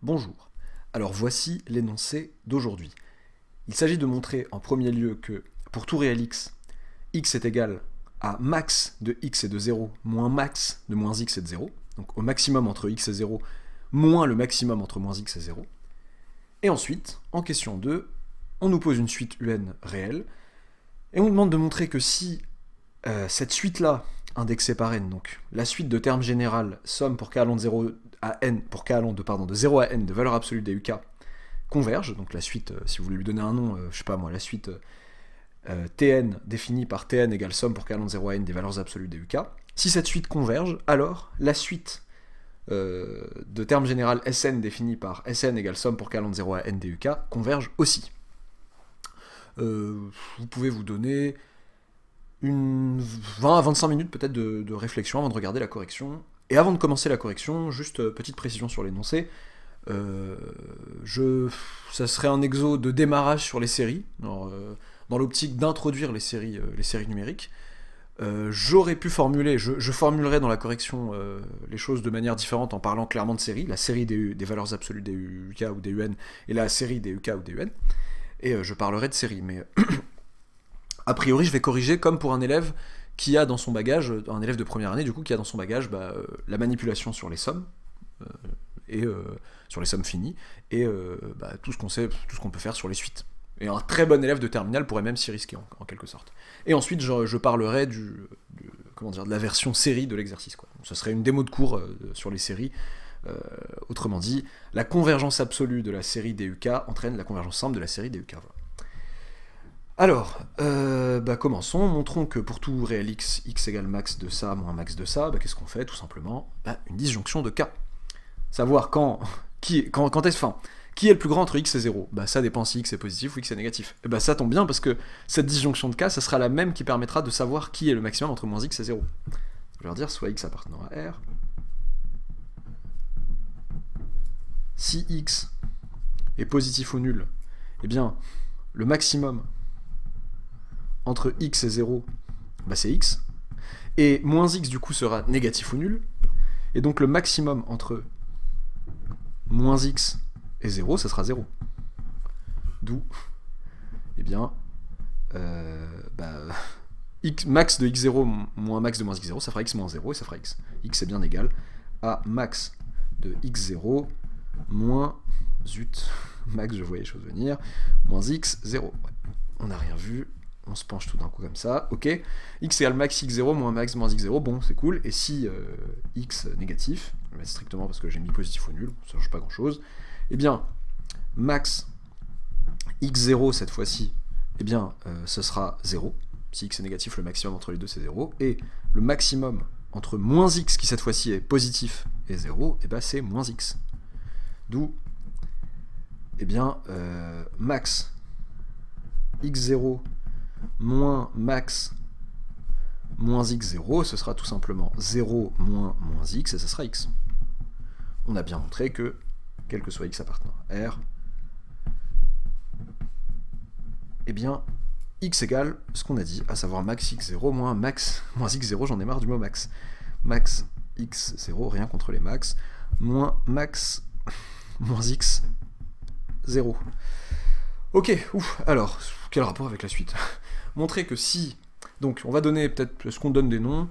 Bonjour. Alors voici l'énoncé d'aujourd'hui. Il s'agit de montrer en premier lieu que pour tout réel x est égal à max de x est de 0 moins max de moins x est de 0, donc au maximum entre x et 0 moins le maximum entre moins x et 0. Et ensuite, en question 2, on nous pose une suite un réelle, et on nous demande de montrer que si cette suite-là, indexée par n, donc la suite de termes général somme pour k allant de 0 à n, pour k allant de 0 à n de valeur absolue d'uk, converge, donc la suite, si vous voulez lui donner un nom, je sais pas moi, la suite tn définie par tn égale somme pour k allant de 0 à n des valeurs absolues d'uk, si cette suite converge, alors la suite de termes général Sn définie par Sn égale somme pour k allant de 0 à n duk converge aussi. Vous pouvez vous donner une 20 à 25 minutes peut-être de réflexion avant de regarder la correction. Et avant de commencer la correction, juste petite précision sur l'énoncé, ça serait un exo de démarrage sur les séries, alors, dans l'optique d'introduire les séries numériques. J'aurais pu formuler, je formulerai dans la correction les choses de manière différente en parlant clairement de séries, la série des valeurs absolues des UK ou des UN et la série des UK ou des UN, et je parlerai de séries, mais a priori je vais corriger comme pour un élève qui a dans son bagage, un élève de première année du coup, qui a dans son bagage la manipulation sur les sommes, et sur les sommes finies, et tout ce qu'on sait, tout ce qu'on peut faire sur les suites. Et un très bon élève de terminale pourrait même s'y risquer, en quelque sorte. Et ensuite, je parlerai de la version série de l'exercice. Ce serait une démo de cours sur les séries. Autrement dit, la convergence absolue de la série DUK entraîne la convergence simple de la série DUK. Voilà. Alors, commençons. Montrons que pour tout réel x égale max de ça moins max de ça, qu'est-ce qu'on fait? Tout simplement une disjonction de k. Savoir qui est le plus grand entre x et 0? Ça dépend si x est positif ou x est négatif. Et ça tombe bien parce que cette disjonction de k, ça sera la même qui permettra de savoir qui est le maximum entre moins x et 0. Je vais leur dire soit x appartenant à R. Si x est positif ou nul, eh bien, le maximum entre x et 0, c'est x. Et moins x, du coup, sera négatif ou nul. Et donc, le maximum entre moins x et 0, ça sera 0. D'où, max de x0 moins max de moins x0, ça fera x moins 0, et ça fera x. X est bien égal à max de x0 moins, max, je voyais les choses venir, moins x0. Ouais. On n'a rien vu, on se penche tout d'un coup comme ça, ok. X égale max x0 moins max moins x0, bon, c'est cool. Et si x négatif, strictement parce que j'ai mis positif ou nul, ça change pas grand-chose, eh bien, max x0 cette fois-ci, ce sera 0. Si x est négatif, le maximum entre les deux c'est 0. Et le maximum entre moins x, qui cette fois-ci est positif, et 0, c'est moins x. D'où, max x0 moins max moins x0, ce sera tout simplement 0 moins moins x, et ce sera x. On a bien montré que, quel que soit x appartenant à R, x égale ce qu'on a dit, à savoir max x0 moins max moins x0, j'en ai marre du mot max. Max x0, rien contre les max, moins max moins x0. Ok, alors, quel rapport avec la suite? Montrer que si... Donc, on va donner peut-être ce qu'on donne des noms,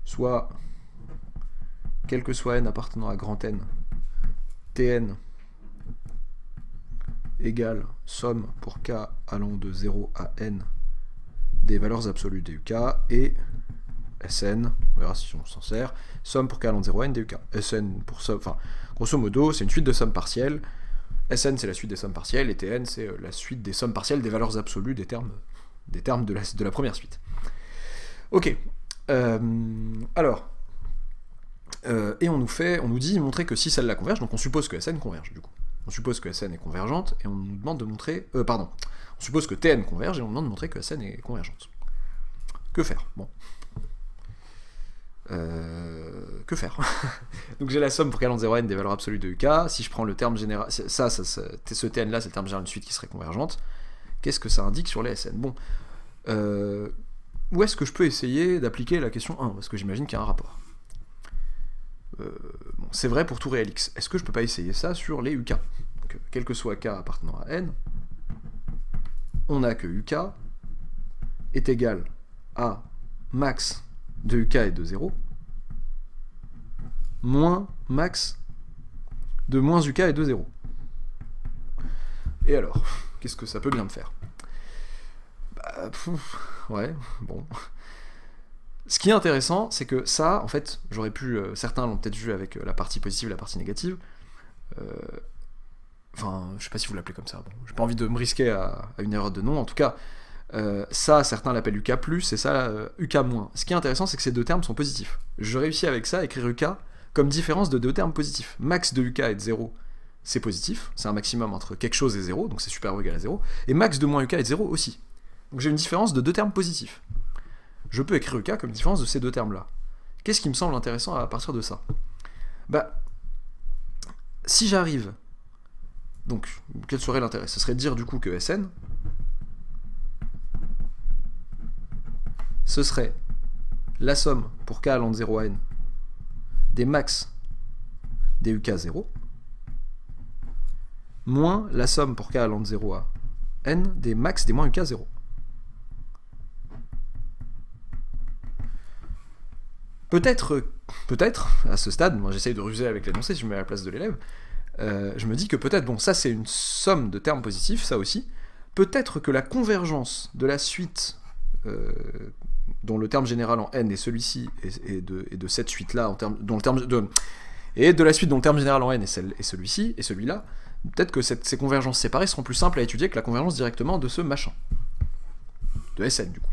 soit, quel que soit n appartenant à grand N, Tn égale somme pour k allant de 0 à n des valeurs absolues duk, et Sn, on verra si on s'en sert, somme pour k allant de 0 à n duk. Sn pour somme, enfin, grosso modo, c'est une suite de sommes partielles. Sn c'est la suite des sommes partielles, et Tn c'est la suite des sommes partielles des valeurs absolues des termes de la première suite. Ok. Alors, et on nous dit montrer que si celle-là converge, donc on suppose que Sn converge du coup. On suppose que Sn est convergente, et on nous demande de montrer... on suppose que Tn converge, et on nous demande de montrer que Sn est convergente. Que faire? Bon. Que faire? Donc j'ai la somme pour k allant de 0 à n des valeurs absolues de UK. Si je prends le terme général... ce Tn là, c'est le terme général d'une suite qui serait convergente. Qu'est-ce que ça indique sur les Sn? Bon. Où est-ce que je peux essayer d'appliquer la question 1? Parce que j'imagine qu'il y a un rapport. bon, c'est vrai pour tout réel x. Est-ce que je peux pas essayer ça sur les uk? Donc, quel que soit k appartenant à n, on a que uk est égal à max de uk et de 0 moins max de moins uk et de 0. Et alors, qu'est-ce que ça peut bien me faire? Bah, ouais, bon. Ce qui est intéressant, c'est que ça, en fait, j'aurais pu... certains l'ont peut-être vu avec la partie positive et la partie négative. Enfin, je sais pas si vous l'appelez comme ça. Bon, j'ai pas envie de me risquer à une erreur de nom. En tout cas, ça, certains l'appellent UK+, et ça, UK-. Ce qui est intéressant, c'est que ces deux termes sont positifs. Je réussis avec ça à écrire UK comme différence de deux termes positifs. Max de UK est de 0, c'est positif. C'est un maximum entre quelque chose et 0, donc c'est supérieur ou égal à 0. Et max de moins UK est de 0 aussi. Donc j'ai une différence de deux termes positifs. Je peux écrire UK comme différence de ces deux termes-là. Qu'est-ce qui me semble intéressant à partir de ça? Bah, si j'arrive... Donc, quel serait l'intérêt? Ce serait de dire du coup que Sn, ce serait la somme pour k allant de 0 à n des max des uk 0 moins la somme pour k allant de 0 à n des max des moins uk 0. Peut-être, à ce stade, moi j'essaye de ruser avec l'énoncé si je me mets à la place de l'élève, je me dis que peut-être, bon ça c'est une somme de termes positifs, ça aussi, peut-être que la convergence de la suite dont le terme général en n est celui-ci, et de cette suite-là, et de la suite dont le terme général en n est celui-ci, et celui-là, peut-être que ces convergences séparées seront plus simples à étudier que la convergence directement de ce machin, de Sn du coup.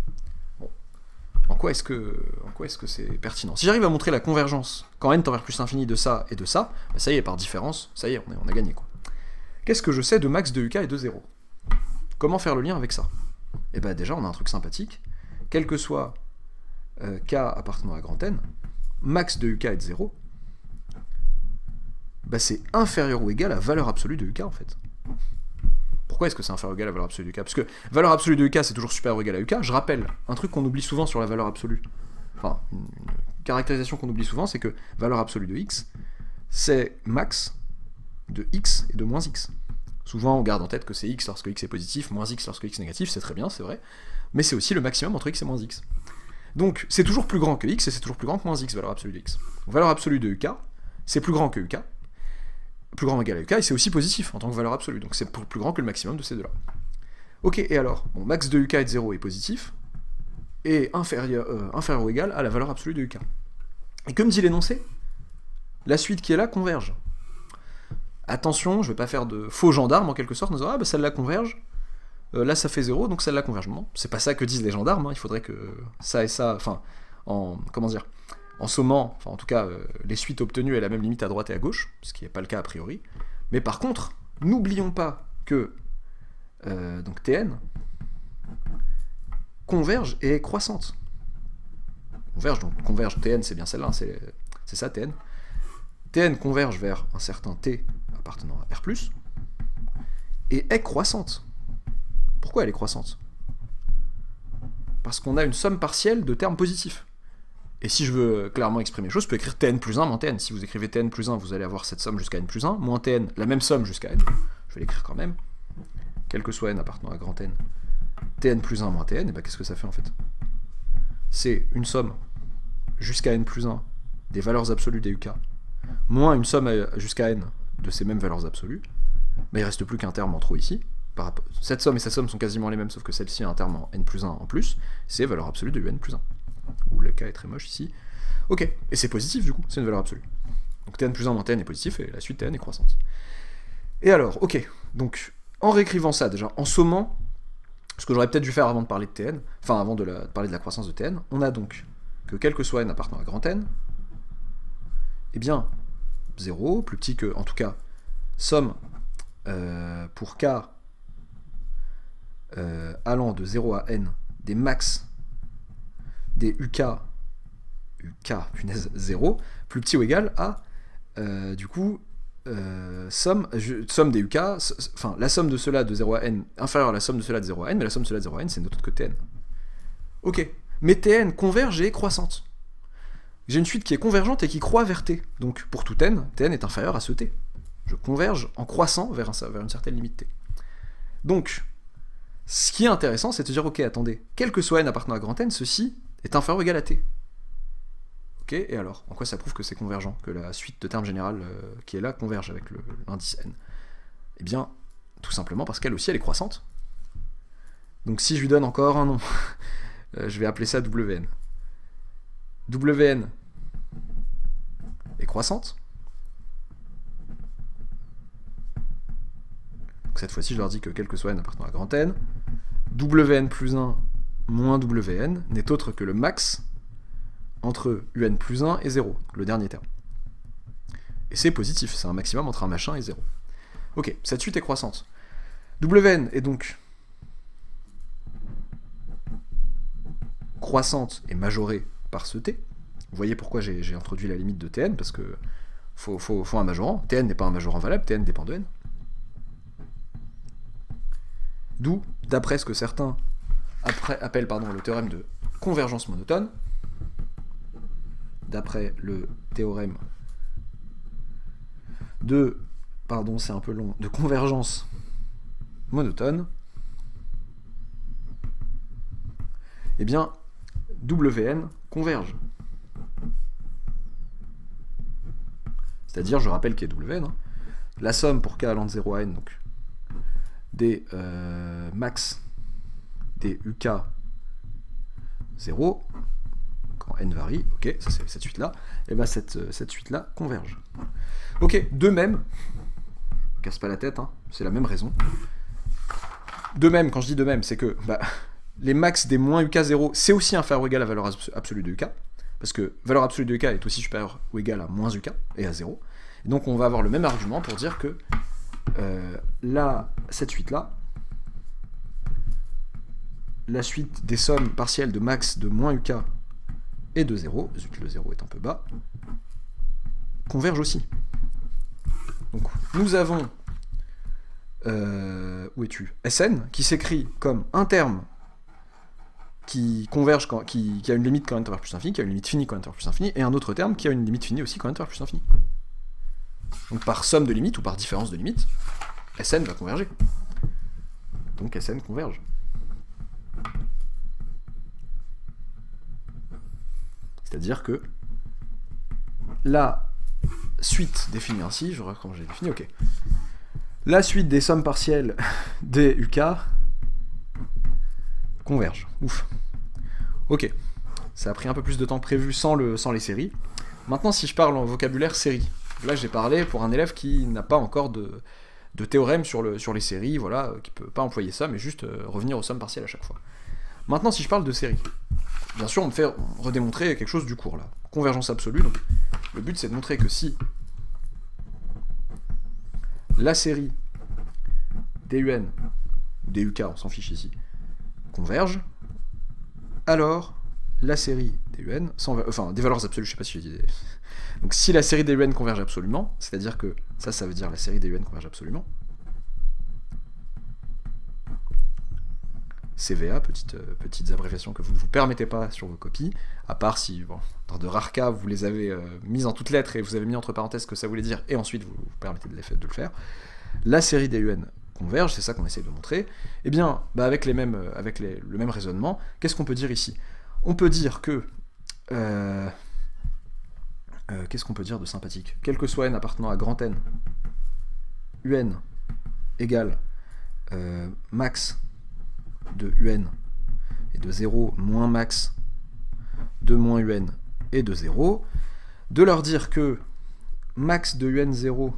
En quoi est-ce que c'est pertinent? Si j'arrive à montrer la convergence quand n tend vers plus l'infini de ça et de ça, bah ça y est, par différence, ça y est, on a gagné quoi. Qu'est-ce que je sais de max de uk et de 0? Comment faire le lien avec ça? Et bah déjà, on a un truc sympathique. Quel que soit k appartenant à grand N, max de uk est de 0, bah c'est inférieur ou égal à valeur absolue de uk en fait. Pourquoi est-ce que c'est inférieur ou égal à valeur absolue de uk? Parce que valeur absolue de uk c'est toujours supérieur ou égal à uk. Je rappelle, un truc qu'on oublie souvent sur la valeur absolue, enfin une caractérisation qu'on oublie souvent, c'est que valeur absolue de x, c'est max de x et de moins x. Souvent on garde en tête que c'est x lorsque x est positif, moins x lorsque x est négatif, c'est très bien, c'est vrai, mais c'est aussi le maximum entre x et moins x. Donc c'est toujours plus grand que x et c'est toujours plus grand que moins x, valeur absolue de x. Donc, valeur absolue de uk, c'est plus grand que uk, plus grand ou égal à uk, et c'est aussi positif en tant que valeur absolue, donc c'est plus grand que le maximum de ces deux-là. Ok, et alors, bon, max de uk est de 0 est positif, et inférieur ou égal à la valeur absolue de uk. Et comme dit l'énoncé, la suite qui est là converge. Attention, je ne vais pas faire de faux gendarme en quelque sorte, en disant ah bah celle-là converge, là ça fait 0, donc celle-là converge. Non, c'est pas ça que disent les gendarmes, hein. Il faudrait que ça et ça, enfin, comment dire, en sommant, enfin en tout cas, les suites obtenues aient la même limite à droite et à gauche, ce qui n'est pas le cas a priori. Mais par contre, n'oublions pas que donc Tn converge et est croissante. Converge, Tn c'est bien celle-là, c'est ça Tn. Tn converge vers un certain T appartenant à R+, et est croissante. Pourquoi elle est croissante? Parce qu'on a une somme partielle de termes positifs. Et si je veux clairement exprimer les choses, je peux écrire Tn plus 1 moins Tn. Si vous écrivez Tn plus 1, vous allez avoir cette somme jusqu'à n plus 1, moins Tn, la même somme jusqu'à n. Je vais l'écrire quand même. Quel que soit n appartenant à grand N. Tn plus 1 moins Tn, et bah qu'est-ce que ça fait en fait? C'est une somme jusqu'à n plus 1 des valeurs absolues des uk, moins une somme jusqu'à n de ces mêmes valeurs absolues. Mais il reste plus qu'un terme en trop ici. Cette somme et cette somme sont quasiment les mêmes, sauf que celle-ci a un terme en n plus 1 en plus. C'est valeur absolue de un plus 1. Où le cas est très moche ici. Ok, et c'est positif du coup, c'est une valeur absolue. Donc Tn plus 1 moins Tn est positif, et la suite Tn est croissante. Et alors, ok, donc en réécrivant ça déjà, en sommant, ce que j'aurais peut-être dû faire avant de parler de Tn, enfin avant de parler de la croissance de Tn, on a donc que quel que soit n appartenant à grand N, eh bien, 0, plus petit que, en tout cas, somme pour k allant de 0 à n des max des uk, punaise, 0, plus petit ou égal à, du coup, somme des uk, enfin, la somme de cela de 0 à n inférieure à la somme de cela de 0 à n, mais la somme de cela de 0 à n, c'est notre que Tn. Ok, mais Tn converge et est croissante. j'ai une suite qui est convergente et qui croît vers t. Donc pour tout n, tn est inférieur à ce t. Je converge en croissant vers une certaine limite t. Donc, ce qui est intéressant, c'est de dire, ok, attendez, quel que soit n appartenant à grand N, ceci est inférieur ou égal à t. Ok, et alors, en quoi ça prouve que c'est convergent, que la suite de termes général qui est là converge avec l'indice n? Eh bien, tout simplement parce qu'elle aussi, elle est croissante. Donc si je lui donne encore un nom, je vais appeler ça Wn. Wn est croissante. Donc cette fois-ci, je leur dis que quel que soit n appartenant à grand N, Wn plus 1 moins Wn n'est autre que le max entre un plus 1 et 0, le dernier terme. Et c'est positif, c'est un maximum entre un machin et 0. Ok, cette suite est croissante. Wn est donc croissante et majorée par ce t. Vous voyez pourquoi j'ai introduit la limite de tn, parce que faut un majorant. Tn n'est pas un majorant valable, tn dépend de n. D'où, d'après ce que certains appellent le théorème de convergence monotone, d'après le théorème de, c'est un peu long, de convergence monotone, eh bien, Wn converge. C'est-à-dire, je rappelle qu'il y a Wn, la somme pour k allant de 0 à n, donc des max des uk 0, quand n varie, ok, ça c'est cette suite-là, et bien cette suite-là converge. Ok, de même, casse pas la tête, hein, c'est la même raison. De même, quand je dis de même, c'est que les max des moins uk0, c'est aussi inférieur ou égal à la valeur absolue de uk, parce que valeur absolue de uk est aussi supérieure ou égale à moins uk, et à 0. Et donc on va avoir le même argument pour dire que cette suite-là, la suite des sommes partielles de max de moins uk et de 0, zut, le 0 est un peu bas, converge aussi. Donc nous avons, où es-tu? Sn, qui s'écrit comme un terme qui converge, qui a une limite quand n tend vers plus infini, qui a une limite finie quand n tend vers plus infini, et un autre terme qui a une limite finie aussi quand n tend vers plus infini. Donc par somme de limites ou par différence de limites, Sn va converger. Donc Sn converge. C'est-à-dire que la suite définie ainsi, je regarde comment j'ai défini, ok. La suite des sommes partielles des uk converge. Ouf. Ok. Ça a pris un peu plus de temps que prévu sans les séries. Maintenant, si je parle en vocabulaire série, là j'ai parlé pour un élève qui n'a pas encore de théorème sur les séries, voilà, qui peut pas employer ça, mais juste revenir aux sommes partielles à chaque fois. Maintenant, si je parle de série, bien sûr, on me fait redémontrer quelque chose du cours, là. Convergence absolue, donc le but c'est de montrer que si la série DUN, DUK, on s'en fiche ici, converge, alors la série DUN, enfin des valeurs absolues, je sais pas si j'ai dit. Donc si la série DUN converge absolument, c'est-à-dire que ça veut dire la série DUN converge absolument, CVA, petites abréviations que vous ne vous permettez pas sur vos copies, à part si, bon, dans de rares cas, vous les avez mises en toutes lettres et vous avez mis entre parenthèses ce que ça voulait dire, et ensuite vous vous permettez de le faire. La série DUN converge, c'est ça qu'on essaye de montrer. Eh bien, avec le même raisonnement, qu'est-ce qu'on peut dire ici? On peut dire que... qu'est-ce qu'on peut dire de sympathique? Quel que soit n appartenant à grand N, UN égale max de UN et de 0 moins max de moins UN et de 0, de leur dire que max de UN 0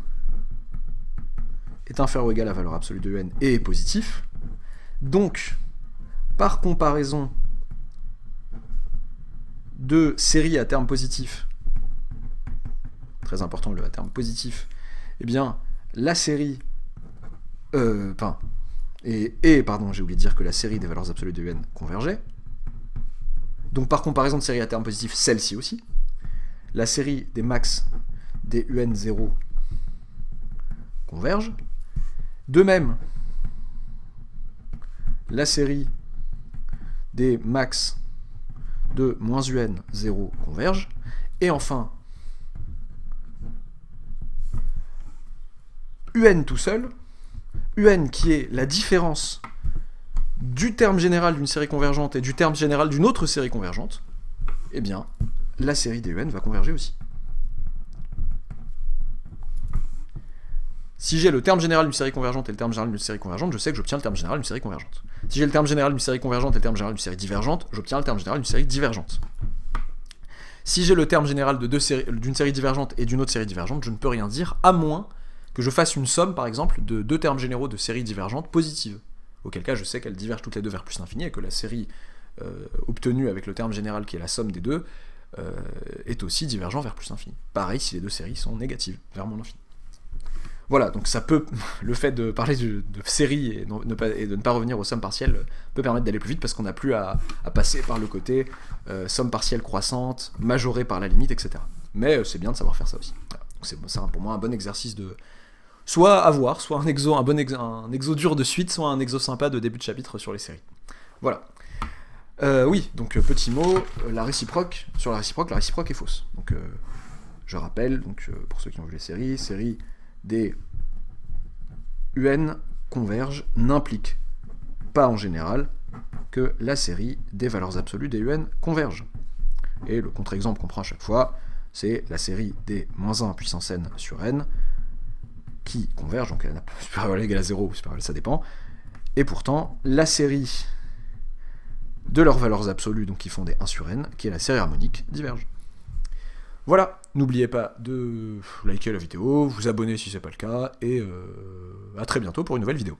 est inférieur ou égal à la valeur absolue de UN et est positif. Donc, par comparaison de séries à terme positif, très important le à terme positif, eh bien, la série... pardon, j'ai oublié de dire que la série des valeurs absolues de UN convergeait. Donc par comparaison de série à terme positif, celle-ci aussi. La série des max des UN 0 converge. De même, la série des max de moins UN 0 converge. Et enfin, UN tout seul, UN qui est la différence du terme général d'une série convergente et du terme général d'une autre série convergente, eh bien, la série des UN va converger aussi. Si j'ai le terme général d'une série convergente et le terme général d'une série convergente, je sais que j'obtiens le terme général d'une série convergente. Si j'ai le terme général d'une série convergente et le terme général d'une série divergente, j'obtiens le terme général d'une série divergente. Si j'ai le terme général d'une série divergente et d'une autre série divergente, je ne peux rien dire, à moins que je fasse une somme, par exemple, de deux termes généraux de séries divergentes positives. Auquel cas, je sais qu'elles divergent toutes les deux vers plus l'infini et que la série obtenue avec le terme général qui est la somme des deux est aussi divergente vers plus l'infini. Pareil si les deux séries sont négatives vers moins l'infini. Voilà, donc ça peut, le fait de parler de séries et de ne pas revenir aux sommes partielles peut permettre d'aller plus vite parce qu'on n'a plus à passer par le côté somme partielle croissante, majorée par la limite, etc. Mais c'est bien de savoir faire ça aussi. Voilà. C'est pour moi un bon exercice de... Soit avoir, soit un exo dur de suite, soit un exo sympa de début de chapitre sur les séries. Voilà. Oui, donc petit mot, la réciproque est fausse. Donc je rappelle, donc, pour ceux qui ont vu les séries des UN convergent n'implique pas en général que la série des valeurs absolues des UN converge. Et le contre-exemple qu'on prend à chaque fois, c'est la série des -1 puissance n sur n qui converge, donc supérieur ou égal à 0 ou supérieur, ça dépend. Et pourtant, la série de leurs valeurs absolues, donc qui font des 1 sur n, qui est la série harmonique, diverge. Voilà, n'oubliez pas de liker la vidéo, vous abonner si c'est pas le cas, et à très bientôt pour une nouvelle vidéo.